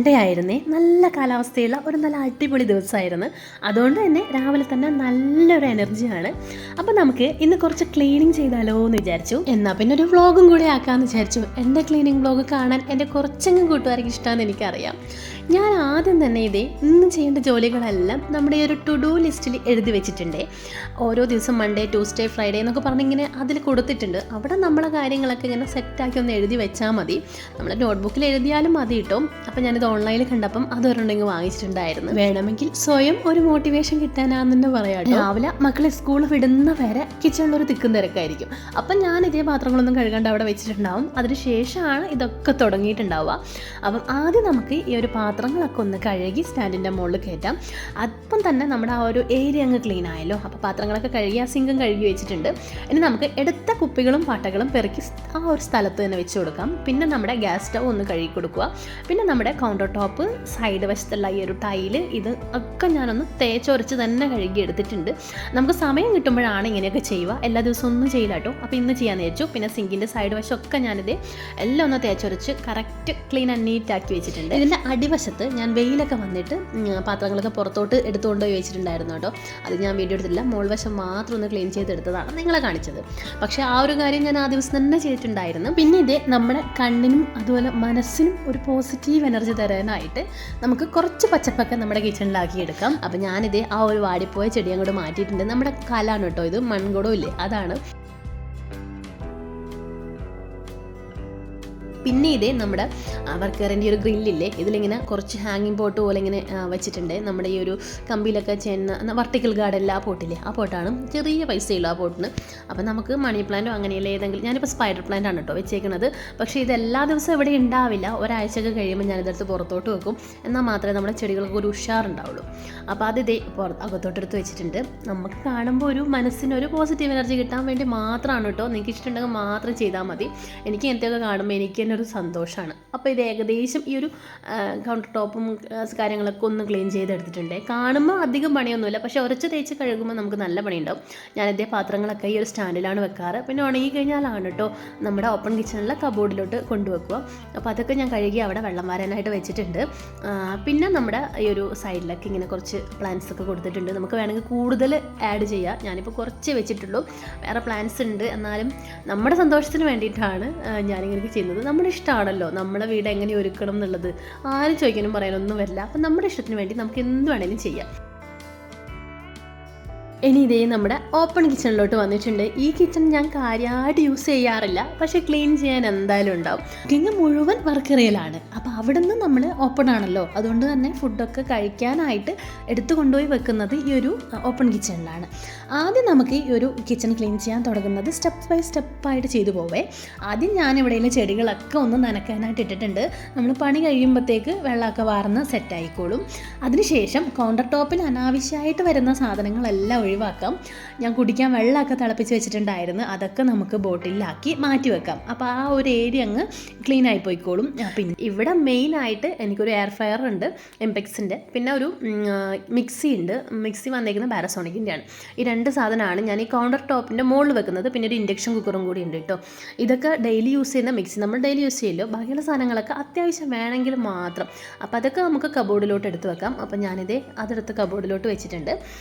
Sunday ആയിരുന്നേ. നല്ല കാലാവസ്ഥയുള്ള ഒരു നല്ല അടിപൊളി ദിവസമായിരുന്നു. അതുകൊണ്ട് തന്നെ രാവിലെ തന്നെ നല്ലൊരു എനർജിയാണ്. അപ്പം നമുക്ക് ഇന്ന് കുറച്ച് ക്ലീനിങ് ചെയ്താലോ എന്ന് വിചാരിച്ചു. എന്നാൽ പിന്നെ ഒരു വ്ളോഗും കൂടി ആക്കാമെന്ന് വിചാരിച്ചു. എൻ്റെ ക്ലീനിങ് വ്ളോഗ് കാണാൻ എൻ്റെ കുറച്ചെങ്കിലും കൂട്ടുകാർക്ക് ഇഷ്ടമാണെന്ന് എനിക്കറിയാം. ഞാൻ ആദ്യം തന്നെ ഇന്ന് ചെയ്യേണ്ട ജോലികളെല്ലാം നമ്മുടെ ഈ ഒരു ടു ഡു ലിസ്റ്റിൽ എഴുതി വെച്ചിട്ടുണ്ട്. ഓരോ ദിവസം മൺഡേ, ട്യൂസ്ഡേ, ഫ്രൈഡേ എന്നൊക്കെ പറഞ്ഞിങ്ങനെ അതിൽ കൊടുത്തിട്ടുണ്ട്. അവിടെ നമ്മളെ കാര്യങ്ങളൊക്കെ ഇങ്ങനെ സെറ്റാക്കി ഒന്ന് എഴുതി വെച്ചാൽ മതി. നമ്മൾ നോട്ട്ബുക്കിൽ എഴുതിയാലും മതി കേട്ടോ. അപ്പം ഞാനിത് ഓൺലൈനിൽ കണ്ടപ്പം അതൊരെണ്ണെങ്കിൽ വാങ്ങിച്ചിട്ടുണ്ടായിരുന്നു. വേണമെങ്കിൽ സ്വയം ഒരു മോട്ടിവേഷൻ കിട്ടാനാണെന്ന് പറയാം. രാവിലെ മക്കളെ സ്കൂളിൽ വിടുന്ന വരെ കിച്ചണിലൊരു തിക്കും തിരക്കായിരിക്കും. അപ്പം ഞാൻ ഇതേ പാത്രങ്ങളൊന്നും കഴുകാണ്ട് അവിടെ വെച്ചിട്ടുണ്ടാവും. അതിന് ശേഷമാണ് ഇതൊക്കെ തുടങ്ങിയിട്ടുണ്ടാവുക. അപ്പം ആദ്യം നമുക്ക് ഈ ഒരു പാത്രങ്ങളൊക്കെ ഒന്ന് കഴുകി സ്റ്റാൻഡിൻ്റെ മുകളിൽ കയറ്റാം. അപ്പം തന്നെ നമ്മുടെ ആ ഒരു ഏരിയ അങ്ങ് ക്ലീൻ ആയല്ലോ. അപ്പോൾ പാത്രങ്ങളൊക്കെ കഴുകി ആ സിങ്കും കഴുകി വെച്ചിട്ടുണ്ട്. ഇനി നമുക്ക് എടുത്ത കുപ്പികളും പാട്ടകളും പെറുക്കി ആ ഒരു സ്ഥലത്ത് തന്നെ വെച്ച് കൊടുക്കാം. പിന്നെ നമ്മുടെ ഗ്യാസ് സ്റ്റവ് ഒന്ന് കഴുകി കൊടുക്കുക. പിന്നെ നമ്മുടെ കൗണ്ടർ ടോപ്പ്, സൈഡ് വശത്തുള്ള ഈ ഒരു ടൈല്, ഇത് ഒക്കെ ഞാനൊന്ന് തേച്ചൊരച്ച് തന്നെ കഴുകി എടുത്തിട്ടുണ്ട്. നമുക്ക് സമയം കിട്ടുമ്പോഴാണ് ഇങ്ങനെയൊക്കെ ചെയ്യുക. എല്ലാ ദിവസവും ഒന്നും ചെയ്യില്ല കേട്ടോ. അപ്പോൾ ഇന്ന് ചെയ്യാൻ വെച്ചു. പിന്നെ സിങ്കിൻ്റെ സൈഡ് വശമൊക്കെ ഞാനിത് എല്ലാം ഒന്ന് തേച്ചൊരച്ച് കറക്റ്റ് ക്ലീൻ ആൻഡ് നീറ്റ് ആക്കി വെച്ചിട്ടുണ്ട്. ഇതിൻ്റെ അടിവശത്ത് ഞാൻ വെയിലൊക്കെ വന്നിട്ട് പാത്രങ്ങളൊക്കെ പുറത്തോട്ട് എടുത്തുകൊണ്ട് പോയി വെച്ചിട്ടുണ്ടായിരുന്നു കേട്ടോ. അത് ഞാൻ വീഡിയോ എടുത്തില്ല. മോൾ വശം മാത്രം ഒന്ന് ക്ലീൻ ചെയ്തെടുത്തതാണ് നിങ്ങളെ കാണിച്ചത്. പക്ഷേ ആ ഒരു കാര്യം ഞാൻ ആ ദിവസം തന്നെ ചെയ്തിട്ടുണ്ടായിരുന്നു. പിന്നെ ഇത് നമ്മുടെ കണ്ണിനും അതുപോലെ മനസ്സിനും ഒരു പോസിറ്റീവ് എനർജി തരാനായിട്ട് നമുക്ക് കുറച്ച് പച്ചപ്പൊക്കെ നമ്മുടെ കിച്ചണിലാക്കി എടുക്കാം. അപ്പം ഞാനിത് ആ ഒരു വാടിപ്പോയ ചെടി അങ്ങോട്ട് മാറ്റിയിട്ടുണ്ട്. നമ്മുടെ കലാണ് കേട്ടോ, ഇത് മൺകുടം ഇല്ലേ, അതാണ്. പിന്നെ ഇതേ നമ്മുടെ വർക്കറിൻ്റെ ഒരു ഗ്രില്ലില്ലേ, ഇതിലിങ്ങനെ കുറച്ച് ഹാങ്ങിങ് പോട്ട് പോലെ ഇങ്ങനെ വെച്ചിട്ടുണ്ട്. നമ്മുടെ ഈ ഒരു കമ്പിയിലൊക്കെ ചെയ്യുന്ന വർട്ടിക്കൽ ഗാർഡല്ല ആ പോട്ടില്ലേ, ആ പോട്ടാണ്. ചെറിയ പൈസയുള്ളൂ ആ പോട്ടിന്. അപ്പം നമുക്ക് മണി പ്ലാന്റോ അങ്ങനെയല്ല ഏതെങ്കിലും, ഞാനിപ്പോൾ സ്പൈഡർ പ്ലാന്റ് ആണ് കേട്ടോ വെച്ചേക്കുന്നത്. പക്ഷേ ഇത് എല്ലാ ദിവസവും ഇവിടെ ഉണ്ടാവില്ല. ഒരാഴ്ചയൊക്കെ കഴിയുമ്പോൾ ഞാനിതെടുത്ത് പുറത്തോട്ട് വെക്കും. എന്നാൽ മാത്രമേ നമ്മുടെ ചെടികൾക്ക് ഒരു ഉഷാറുണ്ടാവുള്ളൂ. അപ്പോൾ അത് ഇതേ അകത്തോട്ടെടുത്ത് വെച്ചിട്ടുണ്ട്. നമുക്ക് കാണുമ്പോൾ ഒരു മനസ്സിനൊരു പോസിറ്റീവ് എനർജി കിട്ടാൻ വേണ്ടി മാത്രമാണ് കേട്ടോ. നിങ്ങൾക്ക് ഇഷ്ടമുണ്ടെങ്കിൽ മാത്രം ചെയ്താൽ മതി. എനിക്ക് എന്തൊക്കെ കാണുമ്പോൾ എനിക്ക് ഒരു സന്തോഷമാണ്. അപ്പോൾ ഇത് ഏകദേശം ഈ ഒരു കൗണ്ടർ ടോപ്പും കാര്യങ്ങളൊക്കെ ഒന്ന് ക്ലീൻ ചെയ്തെടുത്തിട്ടുണ്ട്. കാണുമ്പോൾ അധികം പണിയൊന്നുമില്ല, പക്ഷേ ഉരച്ച് തേച്ച് കഴുകുമ്പോൾ നമുക്ക് നല്ല പണിയുണ്ടാവും. ഞാനിതേ പാത്രങ്ങളൊക്കെ ഈ ഒരു സ്റ്റാൻഡിലാണ് വെക്കാറ്. പിന്നെ ഉണങ്ങി കഴിഞ്ഞാലാണ് കേട്ടോ നമ്മുടെ ഓപ്പൺ കിച്ചണിലെ കബോർഡിലോട്ട് കൊണ്ടുവെക്കുക. അപ്പോൾ അതൊക്കെ ഞാൻ കഴുകി അവിടെ വെള്ളം വാരാനായിട്ട് വെച്ചിട്ടുണ്ട്. പിന്നെ നമ്മുടെ ഈ ഒരു സൈഡിലൊക്കെ ഇങ്ങനെ കുറച്ച് പ്ലാന്റ്സ് ഒക്കെ കൊടുത്തിട്ടുണ്ട്. നമുക്ക് വേണമെങ്കിൽ കൂടുതൽ ആഡ് ചെയ്യാം. ഞാനിപ്പോൾ കുറച്ച് വെച്ചിട്ടുള്ളൂ. വേറെ പ്ലാന്റ്സ് ഉണ്ട്, എന്നാലും നമ്മുടെ സന്തോഷത്തിന് വേണ്ടിയിട്ടാണ് ഞാനിങ്ങനെ ചെയ്യുന്നത്. നമ്മുടെ ഇഷ്ടമാണല്ലോ നമ്മളെ വീട് എങ്ങനെ ഒരുക്കണം എന്നുള്ളത്. ആരും ചോദിക്കാനും പറയാനൊന്നും വരില്ല. അപ്പം നമ്മുടെ ഇഷ്ടത്തിന് വേണ്ടി നമുക്ക് എന്ത് വേണമെങ്കിലും ചെയ്യാം. ഇനി ഇതേ നമ്മുടെ ഓപ്പൺ കിച്ചണിലോട്ട് വന്നിട്ടുണ്ട്. ഈ കിച്ചൺ ഞാൻ കാര്യമായിട്ട് യൂസ് ചെയ്യാറില്ല, പക്ഷേ ക്ലീൻ ചെയ്യാൻ എന്തായാലും ഉണ്ടാവും. കുക്കിംഗ് മുഴുവൻ വർക്കറിയിലാണ്. അപ്പോൾ അവിടെ നിന്ന് നമ്മൾ ഓപ്പൺ ആണല്ലോ, അതുകൊണ്ട് തന്നെ ഫുഡൊക്കെ കഴിക്കാനായിട്ട് എടുത്തു കൊണ്ടുപോയി വെക്കുന്നത് ഈ ഒരു ഓപ്പൺ കിച്ചണിലാണ്. ആദ്യം നമുക്ക് ഈ ഒരു കിച്ചൺ ക്ലീൻ ചെയ്യാൻ തുടങ്ങുന്നത് സ്റ്റെപ്പ് ബൈ സ്റ്റെപ്പായിട്ട് ചെയ്തു പോവേ. ആദ്യം ഞാനിവിടെയുള്ള ചെടികളൊക്കെ ഒന്ന് നനയ്ക്കാനായിട്ട് ഇട്ടിട്ടുണ്ട്. നമ്മൾ പണി കഴിയുമ്പോഴത്തേക്ക് വെള്ളമൊക്കെ വാർന്ന് സെറ്റായിക്കോളും. അതിനുശേഷം കൗണ്ടർ ടോപ്പിൽ അനാവശ്യമായിട്ട് വരുന്ന സാധനങ്ങളെല്ലാം ഒഴിവാക്കാം. ഞാൻ കുടിക്കാൻ വെള്ളമൊക്കെ തിളപ്പിച്ച് വെച്ചിട്ടുണ്ടായിരുന്നു. അതൊക്കെ നമുക്ക് ബോട്ടിലാക്കി മാറ്റി വെക്കാം. അപ്പോൾ ആ ഒരു ഏരിയ അങ്ങ് ക്ലീൻ ആയി പോയിക്കോളും. പിന്നെ ഇവിടെ മെയിനായിട്ട് എനിക്കൊരു എയർ ഫ്രയർ ഉണ്ട്, എംപെക്സിൻ്റെ. പിന്നെ ഒരു മിക്സി ഉണ്ട്. മിക്സി വന്നേക്കുന്ന പാരസോണിക്കിൻ്റെ ആണ്. ഈ രണ്ട് സാധനമാണ് ഞാൻ ഈ കൗണ്ടർ ടോപ്പിൻ്റെ മുകളിൽ വെക്കുന്നത്. പിന്നെ ഒരു ഇൻഡക്ഷൻ കുക്കറും കൂടി ഉണ്ട് കേട്ടോ. ഇതൊക്കെ ഡെയിലി യൂസ് ചെയ്യുന്ന മിക്സി നമ്മൾ ഡെയിലി യൂസ് ചെയ്യല്ലോ. ബാക്കിയുള്ള സാധനങ്ങളൊക്കെ അത്യാവശ്യം വേണമെങ്കിൽ മാത്രം. അപ്പോൾ അതൊക്കെ നമുക്ക് കബോർഡിലോട്ട് എടുത്ത് വെക്കാം. അപ്പോൾ ഞാനിതേ അതെടുത്ത് കബോർഡിലോട്ട് വെച്ചിട്ടുണ്ട്.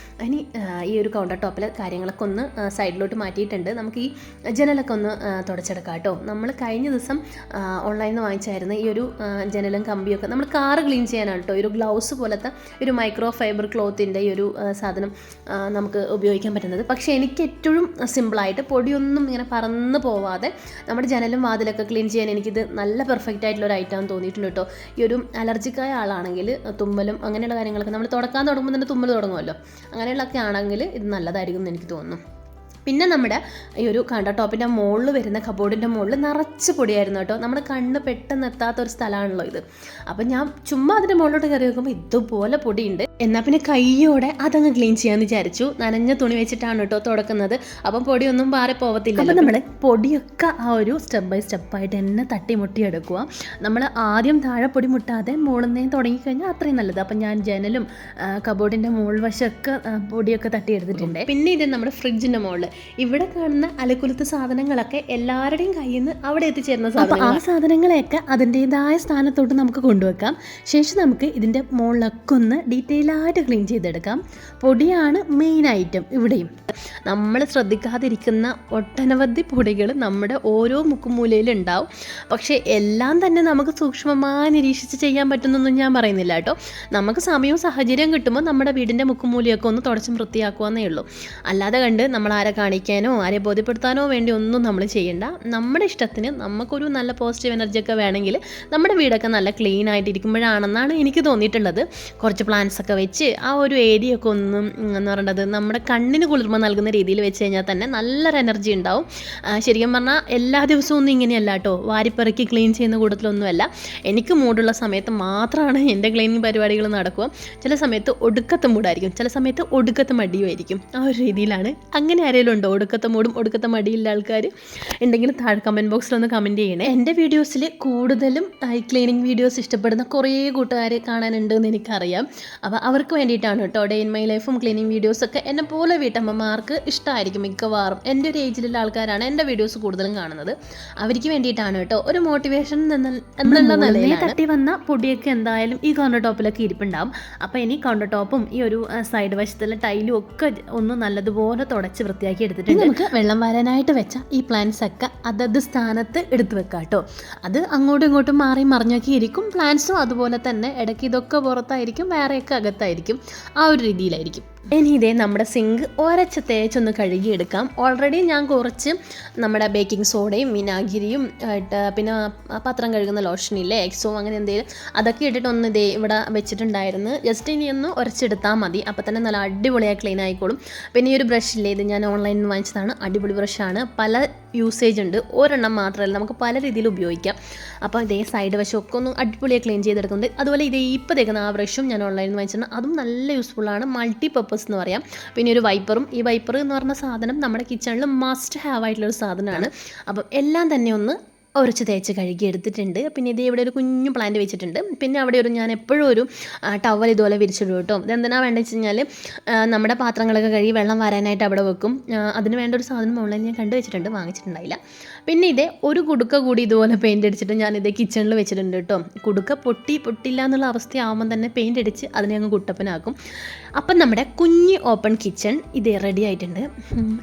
ഇനി ഈ ഒരു കൗണ്ടർ ടോപ്പിൽ കാര്യങ്ങളൊക്കെ ഒന്ന് സൈഡിലോട്ട് മാറ്റിയിട്ടുണ്ട്. നമുക്ക് ഈ ജനലൊക്കെ ഒന്ന് തുടച്ചെടുക്കാം കേട്ടോ. നമ്മൾ കഴിഞ്ഞ ദിവസം ഓൺലൈനിൽ നിന്ന് വാങ്ങിച്ചായിരുന്നു ഈ ഒരു ജനലും കമ്പിയൊക്കെ. നമ്മൾ കാറ് ക്ലീൻ ചെയ്യാനാണ് കേട്ടോ. ഒരു ഗ്ലൗസ് പോലത്തെ ഒരു മൈക്രോ ഫൈബർ ക്ലോത്തിൻ്റെ ഈ ഒരു സാധനം നമുക്ക് ഉപയോഗിക്കാൻ പറ്റുന്നത്. പക്ഷേ എനിക്ക് ഏറ്റവും സിമ്പിളായിട്ട് പൊടിയൊന്നും ഇങ്ങനെ പറന്ന് പോവാതെ നമ്മുടെ ജനലും വാതിലൊക്കെ ക്ലീൻ ചെയ്യാൻ എനിക്കിത് നല്ല പെർഫെക്റ്റ് ആയിട്ടുള്ള ഒരു ഐറ്റം തോന്നിയിട്ടുണ്ട് കേട്ടോ. ഈ ഒരു അലർജിക്കായ ആളാണെങ്കിൽ തുമ്മലും അങ്ങനെയുള്ള കാര്യങ്ങളൊക്കെ നമ്മൾ തുടക്കാൻ തുടങ്ങുമ്പോൾ തന്നെ തുമ്മൽ തുടങ്ങുമല്ലോ. അങ്ങനെയുള്ളതൊക്കെ ആണെങ്കിൽ ഇത് നല്ലതായിരിക്കും എന്ന് എനിക്ക് തോന്നുന്നു. പിന്നെ നമ്മുടെ ഈ ഒരു കൗണ്ടർ ടോപ്പിൻ്റെ മുകളിൽ വരുന്ന കബോർഡിൻ്റെ മുകളിൽ നിറച്ച് പൊടിയായിരുന്നു കേട്ടോ. നമ്മുടെ കണ്ണ് പെട്ടെന്ന് എത്താത്തൊരു സ്ഥലമാണല്ലോ ഇത്. അപ്പം ഞാൻ ചുമ്മാ അതിൻ്റെ മുകളിലോട്ട് കയറി വെക്കുമ്പോൾ ഇതുപോലെ പൊടിയുണ്ട്. എന്നാൽ പിന്നെ കയ്യോടെ അതങ്ങ് ക്ലീൻ ചെയ്യാമെന്ന് വിചാരിച്ചു. നനഞ്ഞ തുണി വെച്ചിട്ടാണ് കേട്ടോ തുടക്കുന്നത്. അപ്പം പൊടിയൊന്നും പാറി പോകത്തില്ല. അപ്പം നമ്മൾ പൊടിയൊക്കെ ആ ഒരു സ്റ്റെപ്പ് ബൈ സ്റ്റെപ്പായിട്ട് തന്നെ തട്ടിമുട്ടി എടുക്കുക. നമ്മൾ ആദ്യം താഴെ പൊടി മുട്ടാതെ മുകളിൽ നിന്ന് തുടങ്ങിക്കഴിഞ്ഞാൽ അത്രയും നല്ലത്. അപ്പം ഞാൻ ജനലും കബോർഡിൻ്റെ മുകൾ വശമൊക്കെ പൊടിയൊക്കെ തട്ടിയെടുത്തിട്ടുണ്ട്. പിന്നെ ഇത് നമ്മുടെ ഫ്രിഡ്ജിൻ്റെ മുകളിൽ ഇവിടെ കാണുന്ന അലക്കുലത്ത് സാധനങ്ങളൊക്കെ എല്ലാവരുടെയും കയ്യിൽ നിന്ന് അവിടെ എത്തിച്ചേരുന്ന സാധനങ്ങൾ. ആ സാധനങ്ങളെയൊക്കെ അതിൻ്റെതായ സ്ഥാനത്തോട്ട് നമുക്ക് കൊണ്ടുവെക്കാം. ശേഷം നമുക്ക് ഇതിൻ്റെ മുകളിലൊക്കെ ഒന്ന് ഡീറ്റെയിൽ ആയിട്ട് ക്ലീൻ ചെയ്തെടുക്കാം. പൊടിയാണ് മെയിൻ ഐറ്റം. ഇവിടെയും നമ്മൾ ശ്രദ്ധിക്കാതിരിക്കുന്ന ഒട്ടനവധി പൊടികൾ നമ്മുടെ ഓരോ മുക്കുമൂലയിലും ഉണ്ടാവും. പക്ഷേ എല്ലാം തന്നെ നമുക്ക് സൂക്ഷ്മമായി നിരീക്ഷിച്ച് ചെയ്യാൻ പറ്റുന്നൊന്നും ഞാൻ പറയുന്നില്ല കേട്ടോ. നമുക്ക് സമയവും സാഹചര്യം കിട്ടുമ്പോൾ നമ്മുടെ വീടിൻ്റെ മുക്കുമൂലയൊക്കെ ഒന്ന് തുടച്ചും വൃത്തിയാക്കുവാന്നേ ഉള്ളൂ. അല്ലാതെ കണ്ട് നമ്മൾ ആരെ കാണിക്കാനോ ആരെ ബോധ്യപ്പെടുത്താനോ വേണ്ടി ഒന്നും നമ്മൾ ചെയ്യേണ്ട. നമ്മുടെ ഇഷ്ടത്തിന് നമുക്കൊരു നല്ല പോസിറ്റീവ് എനർജിയൊക്കെ വേണമെങ്കിൽ നമ്മുടെ വീടൊക്കെ നല്ല ക്ലീൻ ആയിട്ടിരിക്കുമ്പോഴാണെന്നാണ് എനിക്ക് തോന്നിയിട്ടുള്ളത്. കുറച്ച് പ്ലാന്റ്സ് ഒക്കെ വെച്ച് ആ ഒരു ഏരിയ ഒക്കെ ഒന്നും എന്ന് പറയേണ്ടത് നമ്മുടെ കണ്ണിന് കുളിർമ നൽകുന്ന രീതിയിൽ വെച്ച് കഴിഞ്ഞാൽ തന്നെ നല്ലൊരു എനർജി ഉണ്ടാവും. ശരിക്കും പറഞ്ഞാൽ എല്ലാ ദിവസവും ഒന്നും ഇങ്ങനെയല്ല കേട്ടോ, വാരിപ്പെറുക്കി ക്ലീൻ ചെയ്യുന്ന കൂട്ടത്തിലൊന്നുമല്ല. എനിക്ക് മൂടുള്ള സമയത്ത് മാത്രമാണ് എൻ്റെ ക്ലീനിങ് പരിപാടികൾ നടക്കുക. ചില സമയത്ത് ഒടുക്കത്തെ മൂടായിരിക്കും, ചില സമയത്ത് ഒടുക്കത്തെ മടിയുമായിരിക്കും. ആ ഒരു രീതിയിലാണ്. അങ്ങനെ ആരെങ്കിലും ഉണ്ടോ ഒടുക്കത്തെ മൂടും ഒടുക്കത്തെ മടിയുള്ള ആൾക്കാർ ഉണ്ടെങ്കിൽ താഴെ കമൻറ്റ് ബോക്സിലൊന്ന് കമൻറ്റ് ചെയ്യണേ. എൻ്റെ വീഡിയോസിൽ കൂടുതലും ക്ലീനിങ് വീഡിയോസ് ഇഷ്ടപ്പെടുന്ന കുറേ കൂട്ടുകാർ കാണാനുണ്ട് എന്ന് എനിക്കറിയാം. അപ്പോൾ അവർക്ക് വേണ്ടിയിട്ടാണ് കേട്ടോ ഡേ ഇൻ മൈ ലൈഫും ക്ലീനിങ് വീഡിയോസൊക്കെ എന്നെ പോലെ വീട്ടമ്മമാർക്ക് ഇഷ്ടമായിരിക്കും. മിക്കവാറും എൻ്റെ ഒരു ഏജിലുള്ള ആൾക്കാരാണ് എൻ്റെ വീഡിയോസ് കൂടുതലും കാണുന്നത്. അവർക്ക് വേണ്ടിയിട്ടാണ് കേട്ടോ, ഒരു മോട്ടിവേഷൻ എന്നുള്ള നിലയിൽ തട്ടി വന്ന പൊടിയൊക്കെ എന്തായാലും ഈ കൗണ്ടർ ടോപ്പിലൊക്കെ ഇരിപ്പുണ്ടാവും. അപ്പോൾ ഇനി കൗണ്ടർ ടോപ്പും ഈ ഒരു സൈഡ് വശത്തുള്ള ടൈലും ഒക്കെ ഒന്ന് നല്ലതുപോലെ തുടച്ച് വൃത്തിയാക്കി എടുത്തിട്ടുണ്ട്. നമുക്ക് വെള്ളം വരാനായിട്ട് വെച്ച ഈ പ്ലാന്റ്സ് ഒക്കെ അതത് സ്ഥാനത്ത് എടുത്ത് വെക്കാം കേട്ടോ. അത് അങ്ങോട്ടും ഇങ്ങോട്ടും മാറി മറിഞ്ഞൊക്കെ ഇരിക്കും. പ്ലാന്റ്സും അതുപോലെ തന്നെ ഇടയ്ക്ക് ഇതൊക്കെ പുറത്തായിരിക്കും, വേറെയൊക്കെ അകത്തായിരിക്കും. ആ ഒരു രീതിയിലായിരിക്കും. ഇനി ഇതേ നമ്മുടെ സിങ്ക് ഒരച്ച് തേച്ചൊന്ന് കഴുകിയെടുക്കാം. ഓൾറെഡി ഞാൻ കുറച്ച് നമ്മുടെ ബേക്കിംഗ് സോഡയും വിനാഗിരിയും പിന്നെ പാത്രം കഴുകുന്ന ലോഷനില്ലേ എക്സോ അങ്ങനെ എന്തെങ്കിലും അതൊക്കെ ഇട്ടിട്ടൊന്ന് ഇതേ ഇവിടെ വെച്ചിട്ടുണ്ടായിരുന്നു. ജസ്റ്റ് ഇനി ഒന്ന് ഉരച്ചെടുത്താൽ മതി. അപ്പോൾ തന്നെ നല്ല അടിപൊളിയായി ക്ലീൻ ആയിക്കോളും. പിന്നെ ഈ ഒരു ബ്രഷില്ലേ, ഇത് ഞാൻ ഓൺലൈനിൽ നിന്ന് വാങ്ങിച്ചതാണ്. അടിപൊളി ബ്രഷാണ്. പല യൂസേജ് ഉണ്ട്, ഒരെണ്ണം മാത്രമല്ല, നമുക്ക് പല രീതിയിൽ ഉപയോഗിക്കാം. അപ്പോൾ ഇതേ സൈഡ് വശമൊക്കെ ഒന്ന് അടിപൊളിയായി ക്ലീൻ ചെയ്തെടുക്കുന്നുണ്ട്. അതുപോലെ ഇതേ ഇപ്പോൾ തേക്കുന്ന ആ ബ്രഷും ഞാൻ ഓൺലൈനിൽ നിന്ന് വാങ്ങിച്ചിട്ടുണ്ട്. അതും നല്ല യൂസ്ഫുള്ളാണ്, മൾട്ടി പർപ്പസ് എന്ന് പറയാം. പിന്നെ ഒരു വൈപ്പറും. ഈ വൈപ്പർ എന്ന് പറഞ്ഞ സാധനം നമ്മുടെ കിച്ചണിൽ മസ്റ്റ് ഹാവ് ആയിട്ടുള്ളൊരു സാധനമാണ്. അപ്പം എല്ലാം തന്നെ ഒന്ന് ഉരച്ച് തേച്ച് കഴുകി എടുത്തിട്ടുണ്ട്. പിന്നെ ഇത് ഇവിടെ ഒരു കുഞ്ഞു പ്ലാന്റ് വെച്ചിട്ടുണ്ട്. പിന്നെ അവിടെ ഞാൻ എപ്പോഴും ഒരു ടവൽ ഇതുപോലെ വിരിച്ചിടും കേട്ടോ. ഇതെന്തിനാ വേണ്ടത് വെച്ച് കഴിഞ്ഞാൽ നമ്മുടെ പാത്രങ്ങളൊക്കെ കഴുകി വെള്ളം വരാനായിട്ട് അവിടെ വെക്കും. അതിന് വേണ്ട ഒരു സാധനം ഓൺലൈനിൽ ഞാൻ കണ്ടു വെച്ചിട്ടുണ്ട്, വാങ്ങിച്ചിട്ടുണ്ടായില്ല. പിന്നെ ഇതേ ഒരു കുടുക്ക കൂടി ഇതുപോലെ പെയിൻ്റ് അടിച്ചിട്ട് ഞാനിത് കിച്ചണിൽ വെച്ചിട്ടുണ്ട് കേട്ടോ. കുടുക്ക പൊട്ടില്ല എന്നുള്ള അവസ്ഥയാവുമ്പം തന്നെ പെയിൻ്റ് അടിച്ച് അതിനെ അങ്ങ് കുട്ടപ്പനാക്കും. അപ്പം നമ്മുടെ കുഞ്ഞ് ഓപ്പൺ കിച്ചൺ ഇതേ റെഡി ആയിട്ടുണ്ട്.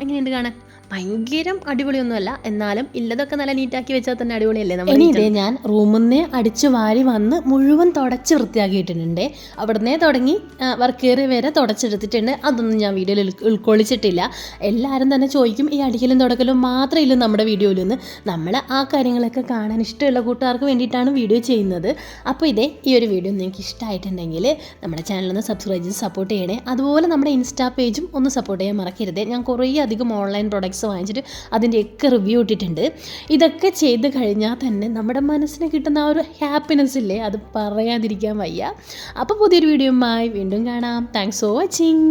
എങ്ങനെയുണ്ട് കാണാൻ? ഭയങ്കര അടിപൊളിയൊന്നുമല്ല, എന്നാലും ഇല്ലതൊക്കെ നല്ല നീറ്റാക്കി വെച്ചാൽ തന്നെ അടിപൊളിയല്ലേ. നമ്മൾ ഇതേ ഞാൻ റൂമിൽ നിന്ന് അടിച്ചു വാരി വന്ന് മുഴുവൻ തുടച്ച് വൃത്തിയാക്കിയിട്ടുണ്ട്. അവിടുന്ന് തുടങ്ങി വർക്ക് ഏരിയ വരെ തുടച്ചെടുത്തിട്ടുണ്ട്. അതൊന്നും ഞാൻ വീഡിയോയിൽ ഉൾക്കൊള്ളിച്ചിട്ടില്ല. എല്ലാവരും തന്നെ ചോദിക്കും ഈ അടിക്കലും തുടക്കലും മാത്രമേ നമ്മുടെ വീഡിയോയിൽ നിന്ന്. നമ്മൾ ആ കാര്യങ്ങളൊക്കെ കാണാൻ ഇഷ്ടമുള്ള കൂട്ടുകാർക്ക് വേണ്ടിയിട്ടാണ് വീഡിയോ ചെയ്യുന്നത്. അപ്പോൾ ഇതേ ഈ ഒരു വീഡിയോ നിങ്ങൾക്ക് ഇഷ്ടമായിട്ടുണ്ടെങ്കിൽ നമ്മുടെ ചാനലൊന്ന് സബ്സ്ക്രൈബ് ചെയ്ത് സപ്പോർട്ട് ചെയ്യണേ. അതുപോലെ നമ്മുടെ ഇൻസ്റ്റാ പേജും ഒന്ന് സപ്പോർട്ട് ചെയ്യാൻ മറക്കരുത്. ഞാൻ കുറേ അധികം ഓൺലൈൻ പ്രൊഡക്ട്സ് വാങ്ങിച്ചിട്ട് അതിൻ്റെയൊക്കെ റിവ്യൂ ഇട്ടിട്ടുണ്ട്. ഇതൊക്കെ ചെയ്ത് കഴിഞ്ഞാൽ തന്നെ നമ്മുടെ മനസ്സിന് കിട്ടുന്ന ആ ഒരു ഹാപ്പിനെസ് ഇല്ലേ, അത് പറയാതിരിക്കാൻ വയ്യ. അപ്പോൾ പുതിയൊരു വീഡിയോയുമായി വീണ്ടും കാണാം. Thanks for watching.